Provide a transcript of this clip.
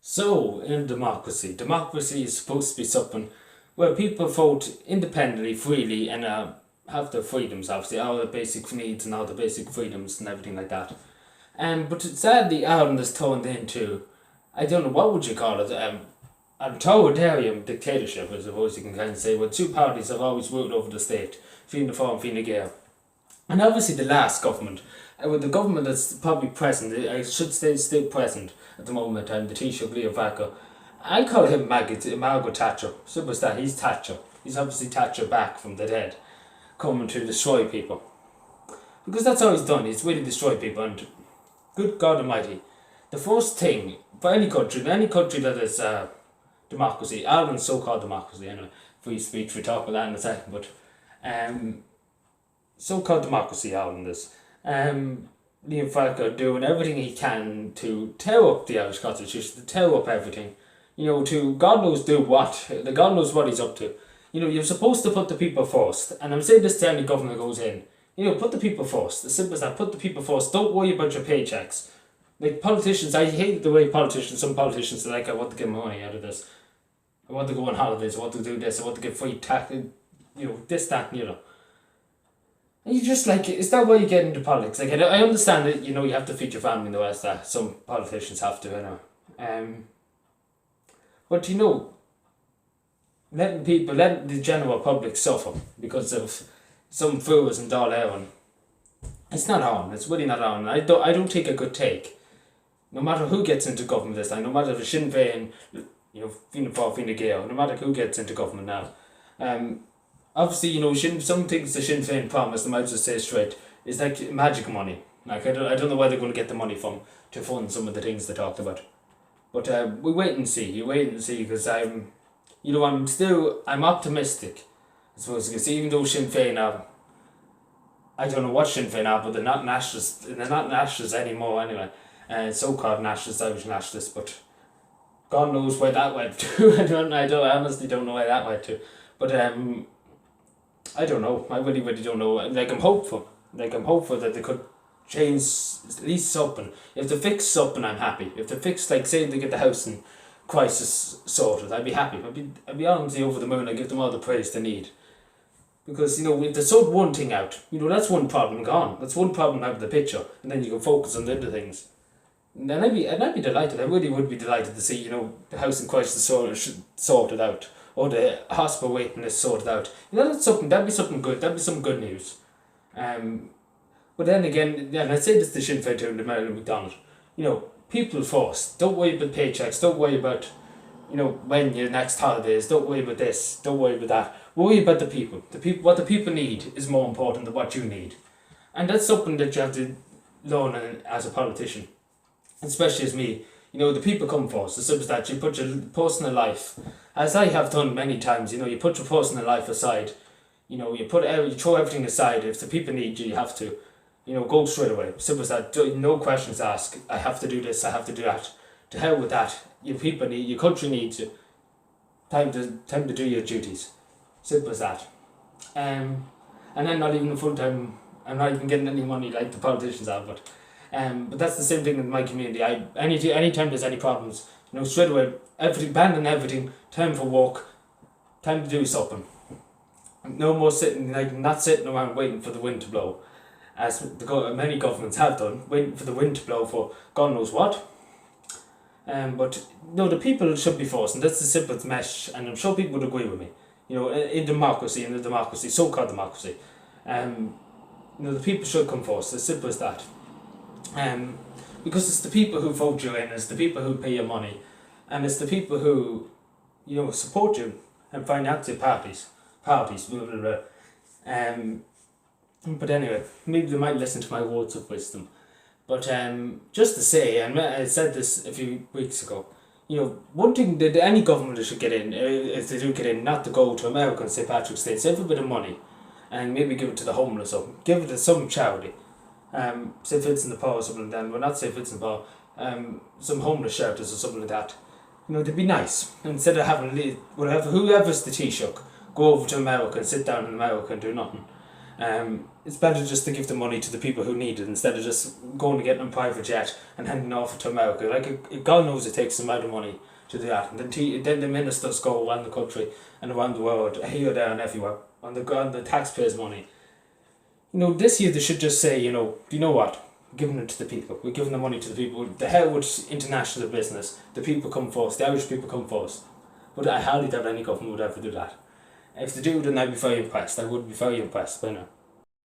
So, in democracy is supposed to be something where people vote independently, freely, and have their freedoms, obviously, all the basic needs and all the basic freedoms and everything like that. But sadly, Ireland is turned into, I don't know, what would you call it? An authoritarian dictatorship, I suppose you can kind of say, where two parties have always ruled over the state, Fianna Fáil and Fine Gael. And obviously the last government, with the government that's probably present, I should say still present at the moment, and the Taoiseach Leo Varadkar, I call him Margaret Thatcher. Simple as that, he's Thatcher. He's obviously Thatcher back from the dead, coming to destroy people. Because that's all he's done, he's really destroyed people, and good God Almighty, the first thing for any country that is democracy, Ireland's so-called democracy anyway, free speech, we talk about that in a second, but so-called democracy Ireland is. Liam Varadkar doing everything he can to tear up the Irish constitution, to tear up everything, to God knows do what, God knows what he's up to. You're supposed to put the people first, and I'm saying this to any government that goes in, put the people first, as simple as that, put the people first, don't worry about your paychecks. Like politicians, I hate the way some politicians are like, I want to get money out of this, I want to go on holidays, I want to do this, I want to get free tax, this, that, and you're just like, is that why you get into politics? Like, I understand that, you have to feed your family and the rest of that. Some politicians have to, but, letting the general public suffer because of some fools in Dáil Éireann, it's not on. It's really not on. I don't take a good take. No matter who gets into government this time, no matter if it's Sinn Féin, Fianna Fáil, Fine Gael, no matter who gets into government now, obviously, some things the Sinn Féin promise, I might just say straight, is like magic money. Like, I don't know where they're going to get the money from to fund some of the things they talked about. But we wait and see. You wait and see, because I'm optimistic. I suppose, because even though Sinn Féin are, I don't know what Sinn Féin are, but they're not nationalists anymore anyway. So-called nationalists, Irish nationalists, but God knows where that went to. I honestly don't know where that went to. But I don't know. I really, really don't know. Like, I'm hopeful. That they could change at least something. If they fix something, I'm happy. If they fix, like, say they get the housing crisis sorted, I'd be happy. I'd be honestly over the moon. I'd give them all the praise they need. Because, if they sort one thing out, that's one problem gone. That's one problem out of the picture. And then you can focus on the other things. And I'd be delighted. I really would be delighted to see, the housing crisis sorted out. Or the hospital waiting list sorted out. That'd be something good. That'd be some good news. But then again, and I say this to Sinn Féin too, and to Marilyn McDonald, people first. Don't worry about paychecks. Don't worry about, when your next holiday is. Don't worry about this. Don't worry about that. Worry about the people. What the people need is more important than what you need. And that's something that you have to learn as a politician. Especially as me. The people come first. As simple as that. You put your personal life, as I have done many times, you put your personal life aside. You throw everything aside. If the people need you, you have to, go straight away. Simple as that. No questions asked. I have to do this. I have to do that. To hell with that. Your country needs you. Time to do your duties. Simple as that. And then not even a full time. I'm not even getting any money like the politicians are, but that's the same thing in my community. Anytime there's any problems, straight away, abandon everything, time for work, time to do something. No more not sitting around waiting for the wind to blow, as many governments have done, waiting for the wind to blow for God knows what. But the people should be forced, and that's the simplest message, and I'm sure people would agree with me. In the democracy, so-called democracy, the people should come first. As simple as that. Because it's the people who vote you in, it's the people who pay your money, and it's the people who, support you and financial parties, blah, blah, blah. But anyway, maybe they might listen to my words of wisdom. But just to say, and I said this a few weeks ago, one thing that any government should get in, if they do get in, not to go to America and St. Patrick's Day, save a bit of money, and maybe give it to the homeless or give it to some charity. St. Vincent de Paul or something like that, well, not St. Vincent de Paul, some homeless shelters or something like that. They'd be nice. Instead of having whoever's the Taoiseach go over to America and sit down in America and do nothing. it's better just to give the money to the people who need it instead of just going to get in a private jet and handing off it to America. Like, God knows it takes some amount of money to do that. And then the ministers go around the country and around the world, here, there and everywhere, on the taxpayers' money. This year they should just say, do you know what? We're giving it to the people. We're giving the money to the people. The hell with international business. The people come first. The Irish people come first. But I hardly doubt any government would ever do that. If they do, then I'd be very impressed. I would be very impressed by now.